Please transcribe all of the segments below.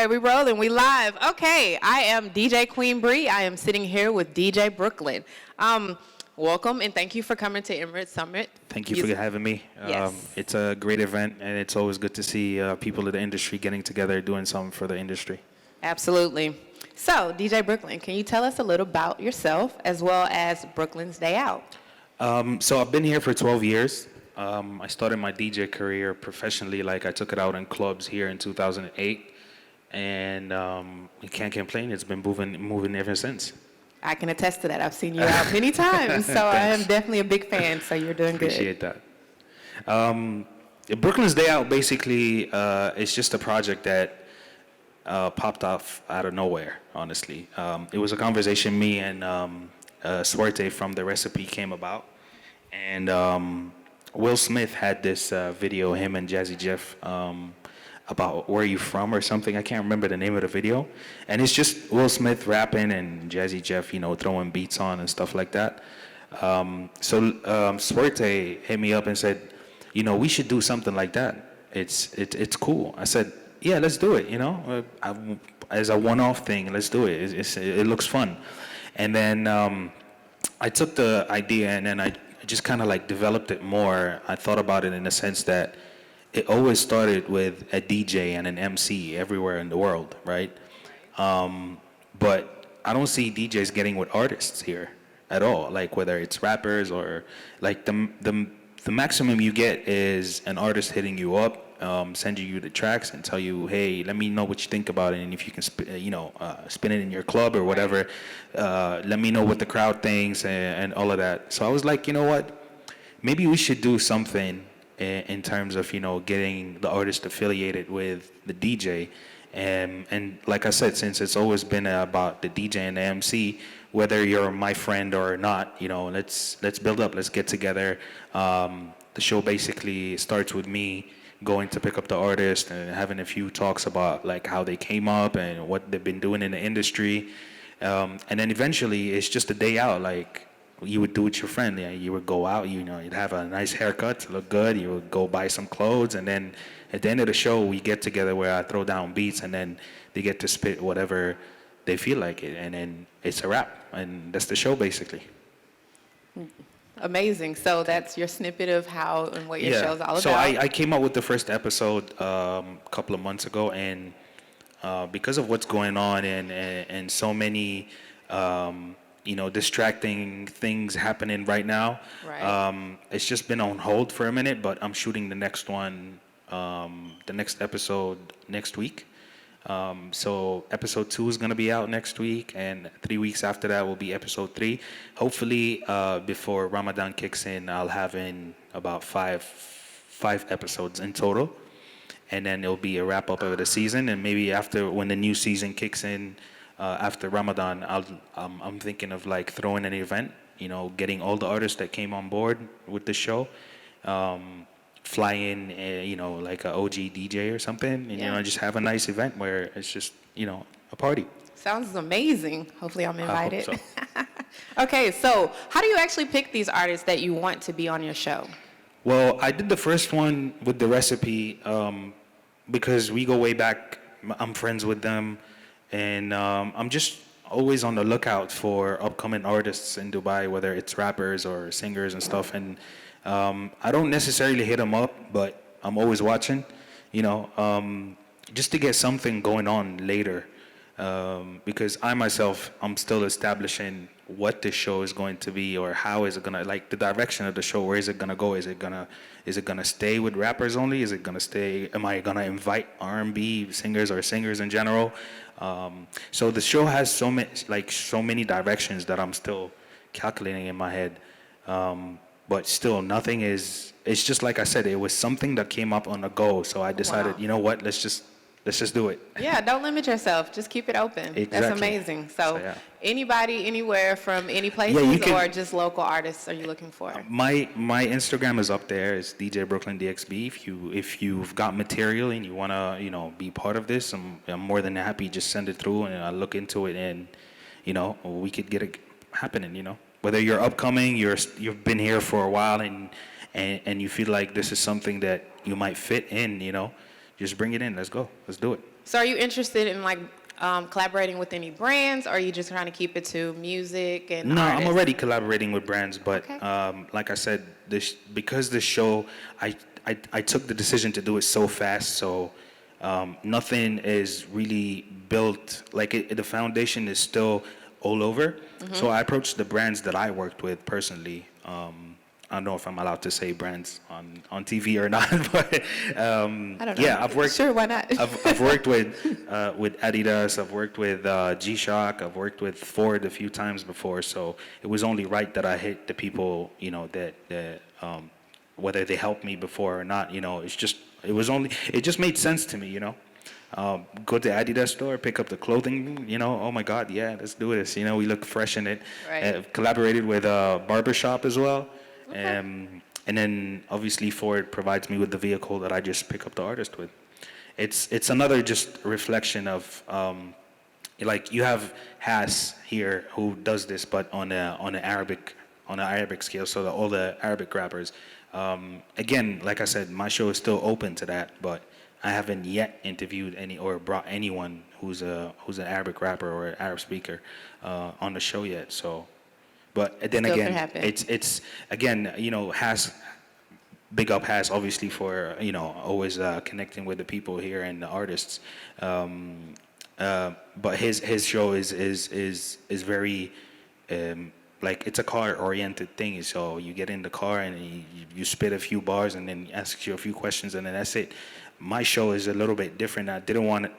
right, we rolling, we live. Okay, I am DJ Queen Bree. I am sitting here with DJ Brooklyn. Welcome and thank you for coming to Emirates Summit. Thank you for having me. Yes. It's a great event, and it's always good to see people in the industry getting together, doing something for the industry. Absolutely. So, DJ Brooklyn, can you tell us a little about yourself as well as Brooklyn's Day Out? So I've been here for 12 years. I started my DJ career professionally, like I took it out in clubs here in 2008, and I can't complain. It's been moving ever since. I can attest to that. I've seen you out many times, so I am definitely a big fan, so you're doing good. Appreciate that. Brooklyn's Day Out basically is just a project that popped off out of nowhere, honestly. It was a conversation me and Suerte from The Recipe came about, and Will Smith had this video, him and Jazzy Jeff, about where you from or something. I can't remember the name of the video. And it's just Will Smith rapping and Jazzy Jeff, throwing beats on and stuff like that. So Suerte hit me up and said, we should do something like that. It's cool. I said, yeah, let's do it, as a one-off thing, let's do it. It looks fun. And then I took the idea and then I just kind of like developed it more. I thought about it in the sense that it always started with a DJ and an MC everywhere in the world, right? But I don't see DJs getting with artists here at all, like whether it's rappers or like the maximum you get is an artist hitting you up, sending you the tracks and tell you, hey, let me know what you think about it, and if you can spin it in your club or whatever, let me know what the crowd thinks and all of that. So I was like, you know what, maybe we should do something in terms of getting the artist affiliated with the DJ, and like I said, since it's always been about the DJ and the MC, whether you're my friend or not, let's build up, let's get together. The show basically starts with me going to pick up the artist and having a few talks about like how they came up and what they've been doing in the industry, and then eventually it's just a day out, like you would do with your friend. You would go out, you'd have a nice haircut to look good, you would go buy some clothes, and then at the end of the show we get together where I throw down beats and then they get to spit whatever they feel like it, and then it's a wrap, and that's the show basically. Amazing. So that's your snippet of how and what your show's all about. So I came up with the first episode a couple of months ago, and because of what's going on and so many distracting things happening right now, right. It's just been on hold for a minute, but I'm shooting the next one, the next episode next week. So episode 2 is going to be out next week, and 3 weeks after that will be episode 3. Hopefully, before Ramadan kicks in, I'll have in about five episodes in total, and then it'll be a wrap up of the season. And maybe after, when the new season kicks in, after Ramadan, I'm thinking of like throwing an event, getting all the artists that came on board with the show, fly in, like a OG DJ or something, and just have a nice event where it's just, a party. Sounds amazing. Hopefully I'm invited. I hope so. Okay, so how do you actually pick these artists that you want to be on your show? Well, I did the first one with The Recipe because we go way back. I'm friends with them, and I'm just always on the lookout for upcoming artists in Dubai, whether it's rappers or singers and stuff. And I don't necessarily hit them up, but I'm always watching, just to get something going on later. Because I myself, I'm still establishing what this show is going to be, or how is it gonna, like the direction of the show. Where is it gonna go? Is it gonna stay with rappers only? Is it gonna stay? Am I gonna invite R&B singers or singers in general? So the show has so many directions that I'm still calculating in my head. But still, nothing is. It's just like I said. It was something that came up on the go. So I decided, Wow. You know what? Let's just do it. Yeah, don't limit yourself. Just keep it open. Exactly. That's amazing. So yeah. Anybody, anywhere from any places, or just local artists are you looking for? My Instagram is up there. It's DJ Brooklyn DXB. If you've got material and you wanna be part of this, I'm more than happy. Just send it through and I'll look into it, and we could get it happening. Whether you're upcoming, you've been here for a while, and you feel like this is something that you might fit in, just bring it in. Let's go. Let's do it. So are you interested in like collaborating with any brands, or are you just trying to keep it to music and No, artists? I'm already collaborating with brands, but Okay. like I said, because this show, I took the decision to do it so fast, so nothing is really built, like the foundation is still all over. So I approached the brands that I worked with personally. I don't know if I'm allowed to say brands on TV or not, but I don't know. yeah, I've worked. Sure, why not? I've worked with Adidas. I've worked with G-Shock. I've worked with Ford a few times before. So it was only right that I hit the people, you know, that whether they helped me before or not, you know, it just made sense to me, you know. Go to Adidas store, pick up the clothing, you know. Oh my God, yeah, let's do this. You know, we look fresh in it. Right. Collaborated with Barbershop as well. Okay. And then obviously Ford provides me with the vehicle that I just pick up the artist with. It's another just reflection of like you have Haas here who does this, but on an Arabic scale. So all the Arabic rappers. Again, like I said, my show is still open to that, but I haven't yet interviewed any or brought anyone who's an Arabic rapper or an Arab speaker on the show yet. So. But then Still again, could happen. it's again, you know, big up Has obviously for, you know, always connecting with the people here and the artists. But his show is very like it's a car oriented thing. So you get in the car and you spit a few bars and then he asks you a few questions and then that's it. My show is a little bit different. I didn't want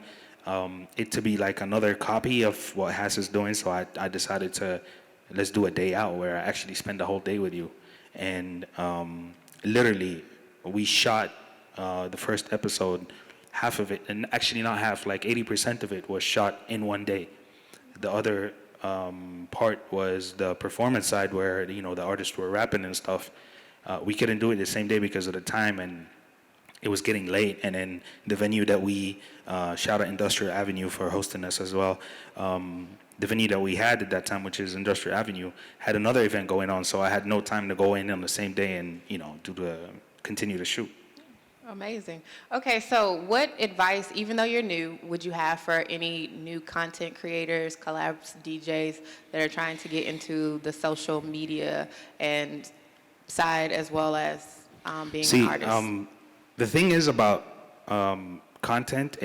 it to be like another copy of what Has is doing, so I decided to. Let's do a day out where I actually spend the whole day with you. And literally, we shot the first episode, half of it, and actually not half, like 80% of it was shot in one day. The other part was the performance side where, you know, the artists were rapping and stuff. We couldn't do it the same day because of the time and it was getting late. And then the venue that we, shout out Industrial Avenue for hosting us as well. The venue that we had at that time, which is Industrial Avenue, had another event going on, so I had no time to go in on the same day and, you know, continue to shoot. Amazing. Okay, so what advice, even though you're new, would you have for any new content creators, collabs, DJs that are trying to get into the social media and side as well as being an artist? The thing is about content,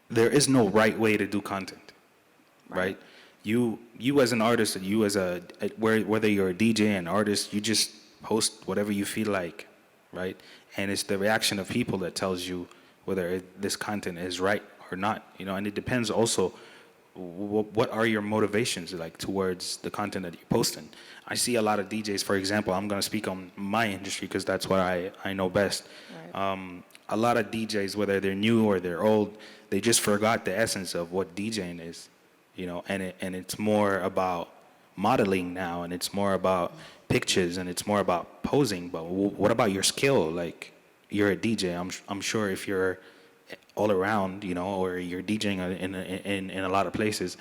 there is no right way to do content. Right. You as an artist, you as whether you're a DJ, an artist, you just post whatever you feel like, right? And it's the reaction of people that tells you whether this content is right or not, you know. And it depends also, what are your motivations like towards the content that you're posting. I see a lot of DJs, for example, I'm going to speak on my industry because that's what I know best. Right. A lot of DJs, whether they're new or they're old, they just forgot the essence of what DJing is. You know, and it's more about modeling now, and it's more about pictures, and it's more about posing. But what about your skill? Like, you're a DJ. I'm sure if you're all around, you know, or you're DJing in a lot of places,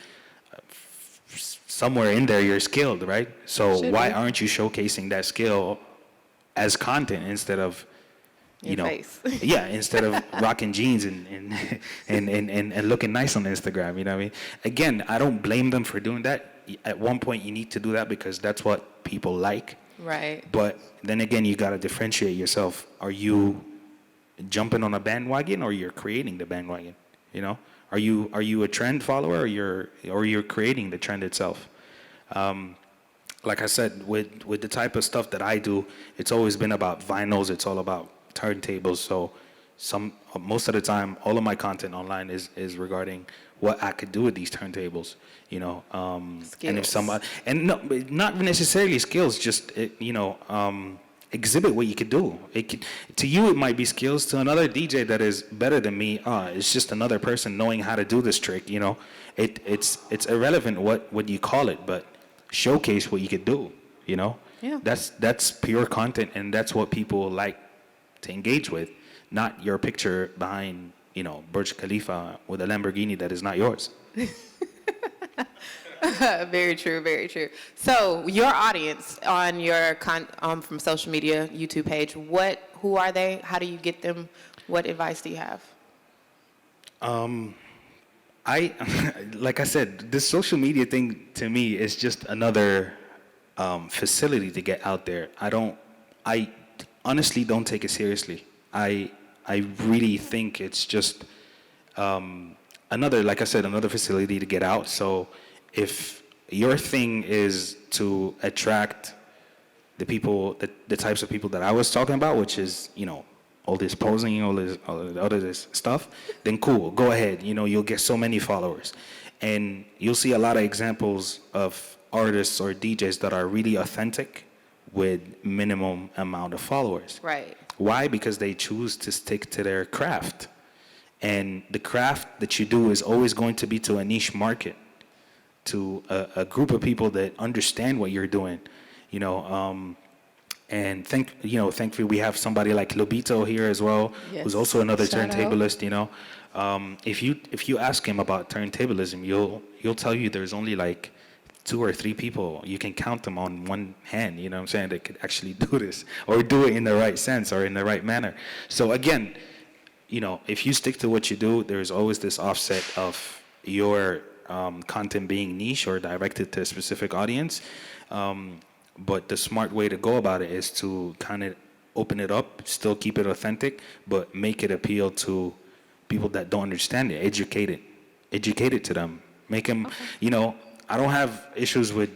somewhere in there you're skilled, right? So why aren't you showcasing that skill as content instead of yeah, instead of rocking jeans and looking nice on Instagram, you know what I mean? Again, I don't blame them for doing that. At one point, you need to do that because that's what people like. Right. But then again, you got to differentiate yourself. Are you jumping on a bandwagon or you're creating the bandwagon? You know, are you a trend follower or you're creating the trend itself? Like I said, with the type of stuff that I do, it's always been about vinyls. It's all about turntables. So most of the time, all of my content online is regarding what I could do with these turntables, you know. And if somebody, and no, not necessarily skills, just exhibit what you could do. To you it might be skills. To another DJ that is better than me, it's just another person knowing how to do this trick. You know, it's irrelevant what you call it, but showcase what you could do. You know, yeah. That's pure content, and that's what people like to engage with. Not your picture behind, Burj Khalifa with a Lamborghini that is not yours. Very true, very true. So your audience on your from social media, YouTube page, who are they? How do you get them? What advice do you have? I, like I said, this social media thing to me is just another facility to get out there. I honestly don't take it seriously. I really think it's just another, like I said, another facility to get out. So if your thing is to attract the people, the types of people that I was talking about, which is, all this posing, all of this stuff, then cool, go ahead. You'll get so many followers. And you'll see a lot of examples of artists or DJs that are really authentic with minimum amount of followers. Right. Why? Because they choose to stick to their craft. And the craft that you do is always going to be to a niche market, to a group of people that understand what you're doing. And thankfully we have somebody like Lobito here as well, Yes. who's also another Shout out. turntablist. If you ask him about turntablism, he'll tell you there's only like 2 or 3 people, you can count them on one hand, you know what I'm saying, that could actually do this or do it in the right sense or in the right manner. So again, if you stick to what you do, there's always this offset of your content being niche or directed to a specific audience. But the smart way to go about it is to kind of open it up, still keep it authentic, but make it appeal to people that don't understand it. Educate it to them. Make them, I don't have issues with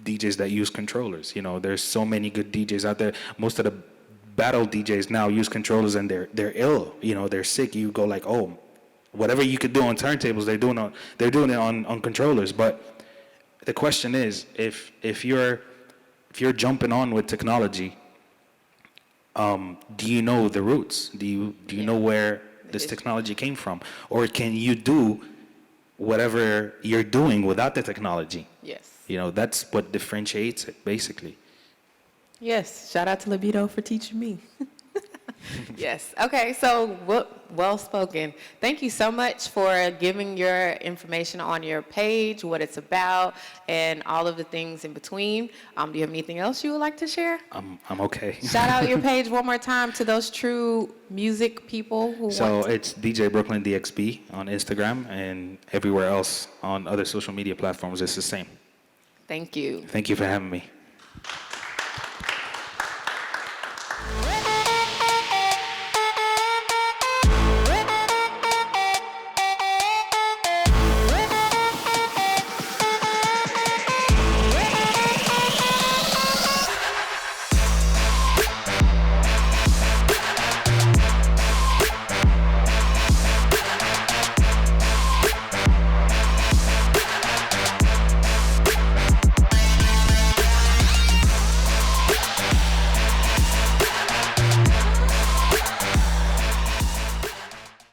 DJs that use controllers. There's so many good DJs out there. Most of the battle DJs now use controllers and they're ill. They're sick. You go like, oh, whatever you could do on turntables, they're doing it on controllers. But the question is, if you're jumping on with technology, do you know the roots? Do you know where this technology came from? Or can you do whatever you're doing without the technology? Yes. That's what differentiates it, basically. Yes. Shout out to Libido for teaching me. Yes. Okay. So well spoken. Thank you so much for giving your information on your page, what it's about, and all of the things in between. Do you have anything else you would like to share? I'm okay. Shout out your page one more time to those true music people who So want to. it's DJ Brooklyn DXB on Instagram, and everywhere else on other social media platforms it's the same. Thank you. Thank you for having me.